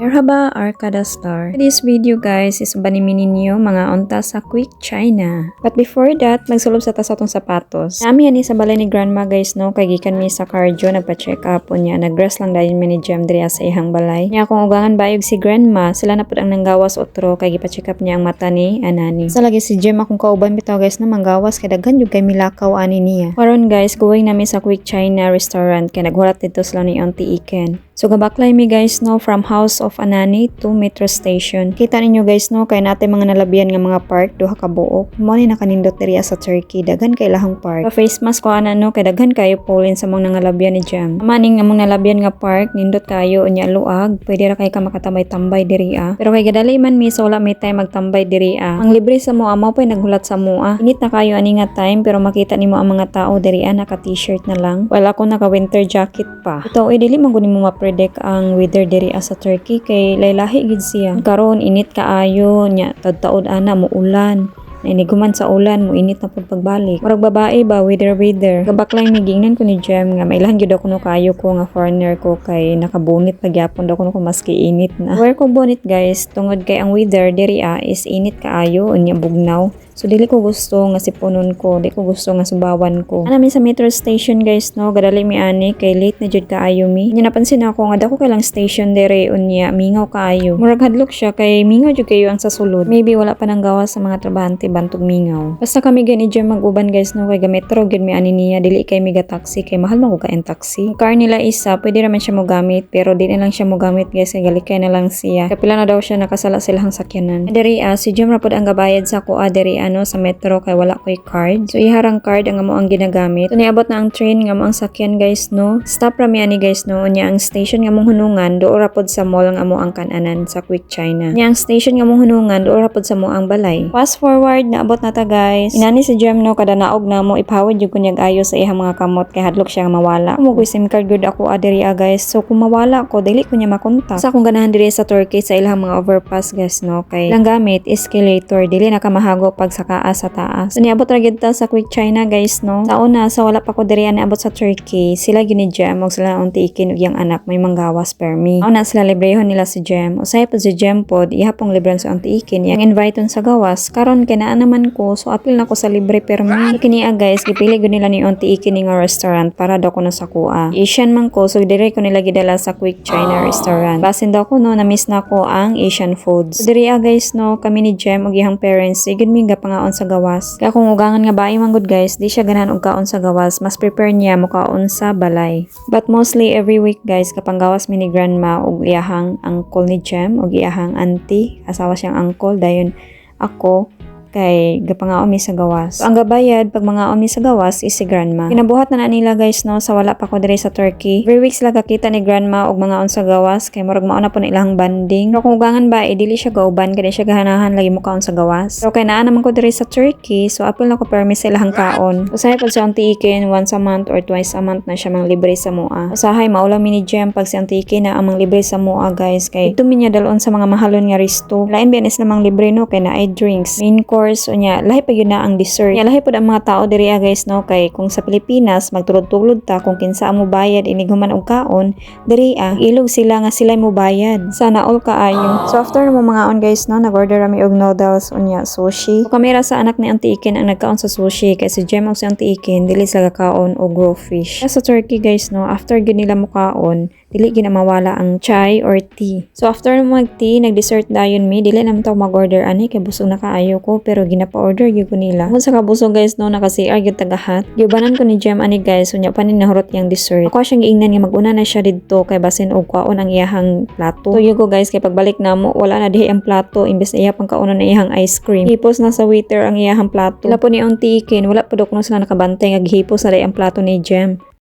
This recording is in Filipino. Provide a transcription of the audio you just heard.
Merhaba Arkada Star. This video guys is banimin ninyo mga unta sa Quick China. But before that, magsulob sa tasatong sapatos. Nami ani sa balay ni grandma guys no, kay gikan mi sa cardio nagpa-check up unya, nag-rest lang dayon mi ni Jem diri sa ihang balay. Nya kung ugangan bayog si grandma, sila na pud ang nanggawas otro kay gipa-check up niya ang mata ni anani. Sa lagi si Jem akong kauban bitaw guys na manggawas kay daghan jud kay milakaw ani niya. Karon guys, going nami sa Quick China restaurant kay naghulat dito sila ni Auntie Iken. So gabaklay mi guys no from House of Anani to Metro Station. Kita ninyo guys no kay natin mga nalabian nga mga park duha ka buok. Mo ni nakanindot diri sa Turkey, daghan kay lahang park. Pa face mask ko ana no kay daghan kayo pollen sa mga nangalabian ni Jam. Maning nga mga nalabian nga park nindot kayo unya luag, pwede ra kay ka makatambay-tambay diri Pero kay gadalay man mi so wala may time magtambay diri Ang libre sa moa mao pay naghulat sa moa. Init na kayo ani nga time pero makita nimo ang mga tao diri naka t-shirt na lang. Wala ko naka winter jacket pa. Ito dili man gud nimo ma-predict ang weather diri sa Turkey kay laylahi gid siya. Karon init kaayo nya taud-taud ana mo ulan. Nainiguman sa ulan mo init na pud pagbalik. Murag babae ba weather. Gabaklay mi gingnan ko ni Jem nga mailan gyud ako no kayo ko nga foreigner ko kay nakabunit pagyapon daw ko no maski init na. Wear ko bonit guys tungod kay ang weather diri is init kaayo unya bugnaw. So dili ko gusto nga sipunon ko, di ko gusto nga subawan ko. Namin sa metro station guys no, gadali mi ani kay late na jud kaayo mi. Nya napansin ako nga dako kay lang station dere unya mingaw kaayo. Murag hadlok siya kay mingaw jud kayo ang sa sulod. Maybe wala pa nang gawas sa mga trabahante bantog mingaw. Basta kami gani dyan mag-uban guys no, kay metro gid mi ani niya, dili kay miga taxi kay mahal man ko ka taxi. Ang car nila isa, pwede raman siya mo gamit pero di na lang siya mo gamit guys kay galikay na lang siya. Kapila na daw siya nakasala silang sakyanan. Diri si Jem ra pud ang gabayad sa ko diri ano sa metro kay wala ko'y card. So iharang card ang amo ang ginagamit. So niabot na ang train nga mo ang sakyan guys no. Stop ra mi ani guys no. Nya ang station nga mong hunungan duo ra pod sa mall nga amo ang kananan sa Quick China. Nya ang station nga mong hunungan duo ra pod sa mo ang balay. Fast forward naabot na ta guys. Inani si Jem no kada naog na mo ipawid jud kunyag ayo sa ihang mga kamot kay hadlok siya nga mawala. Mo ko SIM card gud ako diri guys. So kung mawala ko dili ko niya makontak. Sa akong ganahan diri sa Turkey sa ilang mga overpass guys no kay lang gamit escalator dili na ka mahago pag sakaas sa taas. So niabot ra gid ta sa Quick China guys no. Sa una sa wala pa ko diri niabot sa Turkey, sila gyud ni Jem og sila Auntie Iken ug yang anak may manggawas per me. Una sila librehon nila si Jem. Usay pod si Jem pod ihapong libran sa Auntie Iken yang inviteon sa gawas. Karon kay naa naman ko so apil na ko sa libre per me. Kini guys gipili gud nila ni Auntie Iken nga restaurant para daw ko na sa kuha. Asian man ko so dire ko nila gidala sa Quick China restaurant. Basin daw ko no na miss na ko ang Asian foods. So, diri guys no kami ni Jem og ihang parents sigud mi gapangaon sa gawas. Kaya kung ugangan nga bae man gud guys, di siya ganahan og kaon sa gawas, mas prepare niya mo kaon sa balay. But mostly every week guys, kapang gawas mi ni grandma og iyahang uncle ni Jem og iyahang auntie, asawa siyang uncle dayon ako kay gapangaon mi sa gawas. So, ang gabayad pag mga mi sa gawas is si grandma. Kinabuhat na nila guys no sa wala pa ko diri sa Turkey. Every week sila kakita ni grandma og mga on sa gawas kay murag mao na po na ilang banding. Pero kung ugangan ba dili siya gauban kay siya gahanahan lagi mo kaon sa gawas. Pero kay naa naman ko diri sa Turkey so apil na ko permis sa ilang kaon. Usahay pag si Auntie Iken once a month or twice a month na siya mang libre sa moa. Usahay maulaw mi ni Jem pag si Auntie Iken na amang libre sa moa guys kay ito minya dalon sa mga mahalon nga resto. Lain bianes namang libre no kay naay drinks. Main course unya lahi pa yun na ang dessert. Nya lahi pud ang mga tao diri guys no kay kung sa Pilipinas magtulod-tulod ta kung kinsa mo bayad inig human og kaon diri ilog sila nga sila mo bayad. Sana all kaayo. So after mo mga on guys no nag-order kami og noodles unya sushi. So kamera sa anak ni Auntie Iken ang nagkaon sa sushi kay si Jem og si Auntie Iken dili sila kaon og raw fish. Sa Turkey guys no after gid nila mo kaon dili gina mawala ang chai or tea. So after mag-tea, nag-dessert dayon mi, dili naman taw mag-order ani kay busog na kaayo ko pero ginapa-order gyud ko nila. Kung sa kabusog guys no naka-CR gyud tagahat. Gibanan ko ni Jem ani guys unya pa ni nahurot yang dessert. Ako siyang giingnan nga mag-una na siya didto kay basin og kwaon ang iyahang plato. So ko guys kay pagbalik namo wala na dihi ang plato imbes na iya pang kaunon na iyahang ice cream. Hipos na sa waiter ang iyahang plato. Wala po ni Auntie Iken, wala pud ko sila nakabantay nga gihipos na ang plato ni Jem.